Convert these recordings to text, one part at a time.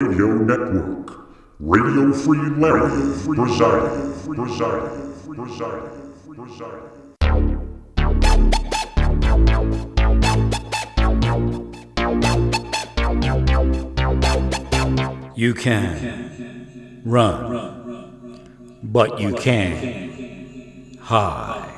Radio Network. Radio Free Larry presiding. You can run, but you can't hide.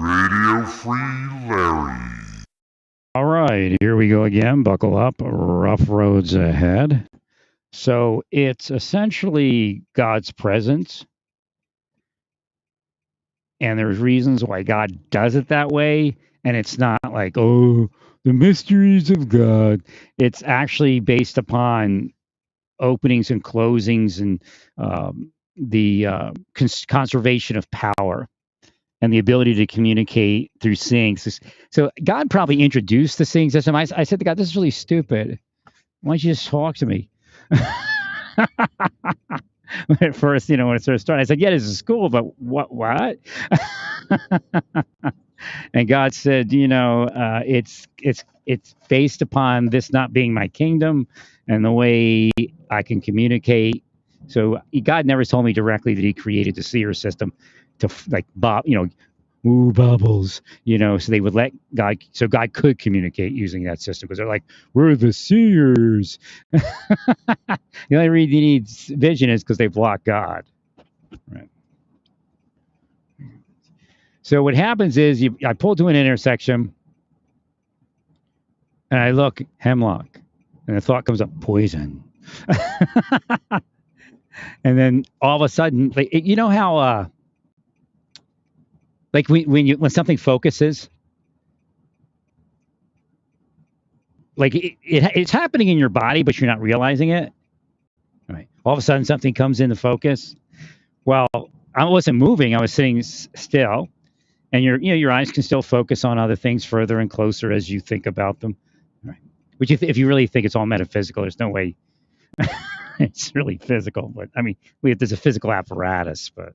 Radio Free Larry. All right, here we go again. Buckle up. Rough roads ahead. So it's essentially God's presence. And there's reasons why God does it that way. And it's not like, oh, the mysteries of God. It's actually based upon openings and closings and the conservation of power and the ability to communicate through things. So God probably introduced the singing system. I said to God, this is really stupid. Why don't you just talk to me? At first, when it started, I said, yeah, this is cool, but what? And God said, it's based upon this not being my kingdom and the way I can communicate. So God never told me directly that he created the seer system to ooh, bubbles, so they would let God, so God could communicate using that system because they're like, we're the seers. The only reason you need vision is because they block God. Right. So what happens is I pull to an intersection and I look, hemlock, and the thought comes up, poison. And then all of a sudden, you know how, when something focuses, it's happening in your body, but you're not realizing it. Right. All of a sudden, something comes into focus. Well, I wasn't moving; I was sitting still, and your eyes can still focus on other things further and closer as you think about them. Right. Which, if you really think it's all metaphysical, there's no way it's really physical. But I mean, there's a physical apparatus, but.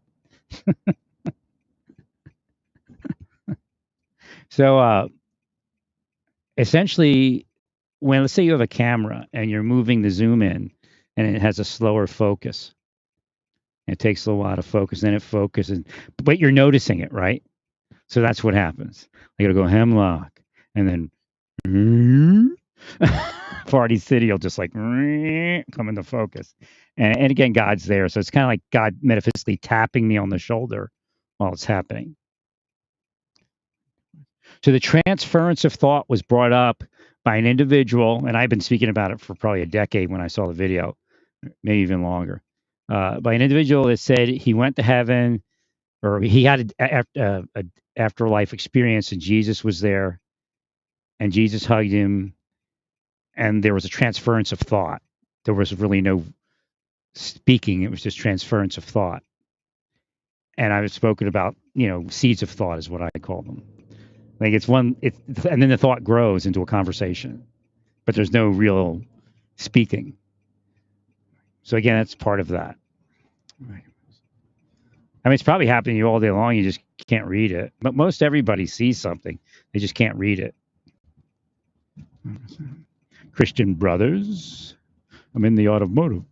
So essentially, let's say you have a camera and you're moving the zoom in and it has a slower focus. It takes a little while to focus, then it focuses, but you're noticing it, right? So that's what happens. I got to go hemlock and then Party City will just come into focus. And again, God's there. So it's kind of like God metaphysically tapping me on the shoulder while it's happening. So the transference of thought was brought up by an individual, and I've been speaking about it for probably a decade when I saw the video, maybe even longer, by an individual that said he went to heaven, or he had a afterlife experience, and Jesus was there, and Jesus hugged him, and there was a transference of thought. There was really no speaking. It was just transference of thought. And I've spoken about, seeds of thought is what I call them. And then the thought grows into a conversation, but there's no real speaking. So again, that's part of that. Right. I mean, it's probably happening to you all day long. You just can't read it. But most everybody sees something. They just can't read it. Christian brothers, I'm in the automotive.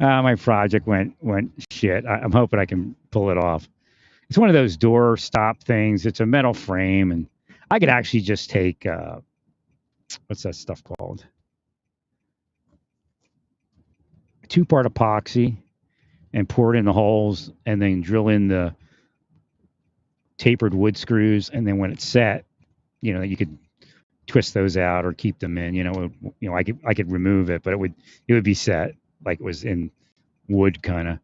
My project went shit. I'm hoping I can pull it off. It's one of those door stop things. It's a metal frame, and I could actually just take what's that stuff called? 2-part epoxy and pour it in the holes, and then drill in the tapered wood screws, and then when it's set, you could twist those out or keep them in. I could remove it, but it would be set like it was in wood, kind of,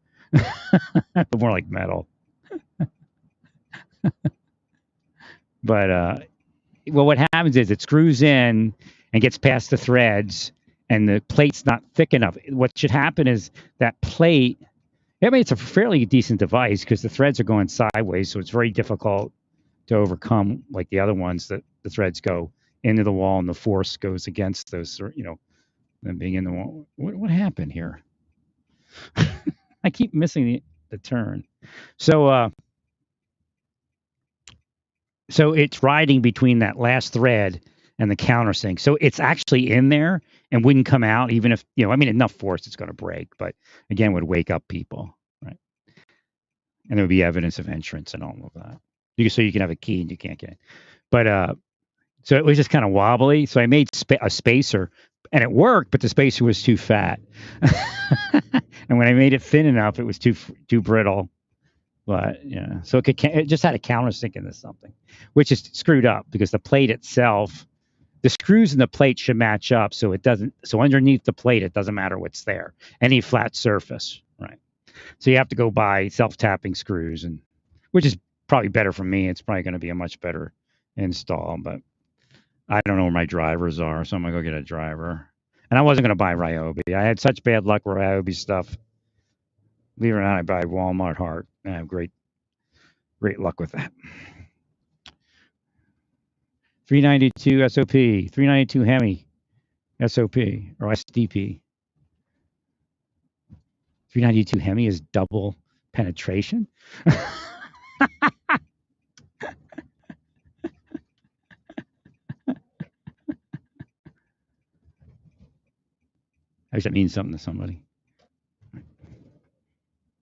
but more like metal. But what happens is it screws in and gets past the threads, and the plate's not thick enough. What should happen is that plate. I mean, it's a fairly decent device because the threads are going sideways, so it's very difficult to overcome like the other ones that the threads go into the wall and the force goes against those, them being in the wall. What happened here? I keep missing the turn. So it's riding between that last thread and the countersink. So it's actually in there and wouldn't come out even if, enough force it's going to break, but again, would wake up people, right? And there would be evidence of entrance and all of that. So you can have a key and you can't get in. But so it was just kind of wobbly. So I made a spacer and it worked, but the spacer was too fat. And when I made it thin enough, it was too brittle. But yeah, so it just had a countersink into something, which is screwed up because the plate itself, the screws in the plate should match up, so it doesn't. So underneath the plate, it doesn't matter what's there, any flat surface, right? So you have to go buy self-tapping screws, and which is probably better for me. It's probably going to be a much better install, but I don't know where my drivers are, so I'm gonna go get a driver. And I wasn't gonna buy Ryobi. I had such bad luck with Ryobi stuff. Believe it or not, I buy Walmart Heart. I have great luck with that. 392 SOP, 392 Hemi SOP or SDP. 392 Hemi is double penetration. I guess that means something to somebody.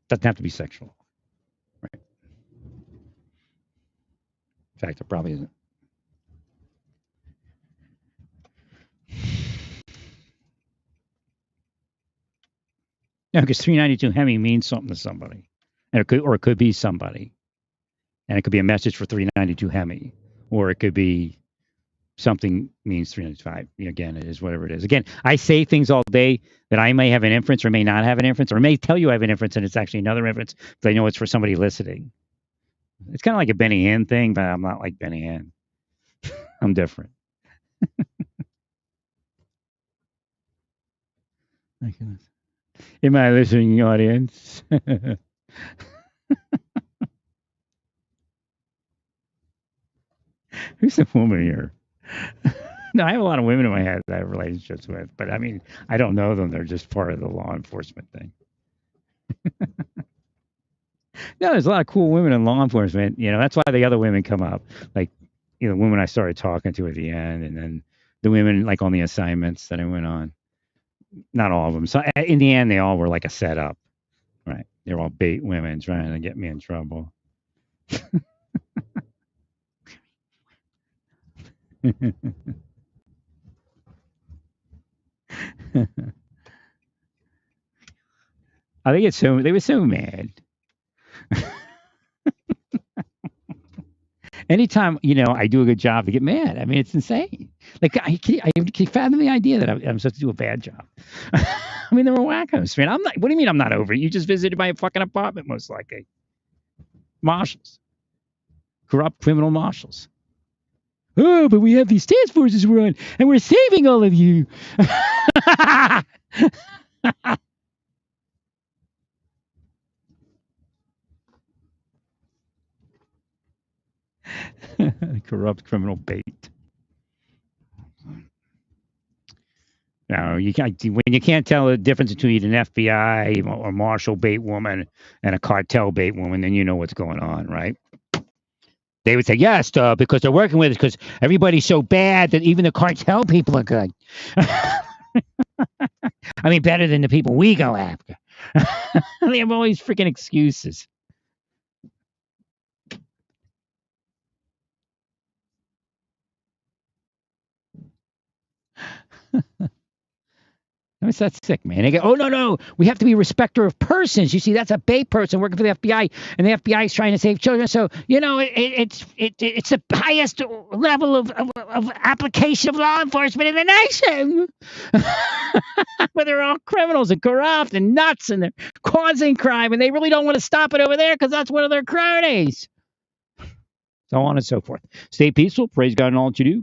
Doesn't have to be sexual. Right. In fact, it probably isn't. No, because 392 Hemi means something to somebody. And it could be somebody. And it could be a message for 392 Hemi. Or it could be something means 395. Again, it is whatever it is. Again, I say things all day that I may have an inference or may not have an inference, or may tell you I have an inference and it's actually another inference, but I know it's for somebody listening. It's kind of like a Benny Hinn thing, but I'm not like Benny Hinn. I'm different. In my listening audience. Who's the woman here? No, I have a lot of women in my head that I have relationships with, but I mean, I don't know them. They're just part of the law enforcement thing. No, there's a lot of cool women in law enforcement. That's why the other women come up. Like, the women I started talking to at the end, and then the women like on the assignments that I went on. Not all of them. So in the end, they all were like a setup, right? They're all bait women trying to get me in trouble. They were so mad. Anytime, I do a good job, they get mad. I mean, it's insane. Like, I can fathom the idea that I'm supposed to do a bad job. I mean, they were wackos, man. What do you mean I'm not over it? You just visited my fucking apartment, most likely. Marshals. Corrupt criminal marshals. Oh, but we have these task forces we're on, and we're saving all of you. Corrupt criminal bait. No, when you can't tell the difference between an FBI or marshal bait woman and a cartel bait woman, then you know what's going on, right? They would say, yes, because they're working with us because everybody's so bad that even the cartel people are good. I mean, better than the people we go after. They have all these freaking excuses. It's that sick, man. They go, oh, no, we have to be a respecter of persons. You see, that's a bait person working for the FBI, and the FBI is trying to save children. So, it's the highest level of application of law enforcement in the nation. But they're all criminals and corrupt and nuts, and they're causing crime, and they really don't want to stop it over there because that's one of their cronies. So on and so forth. Stay peaceful. Praise God in all that you do.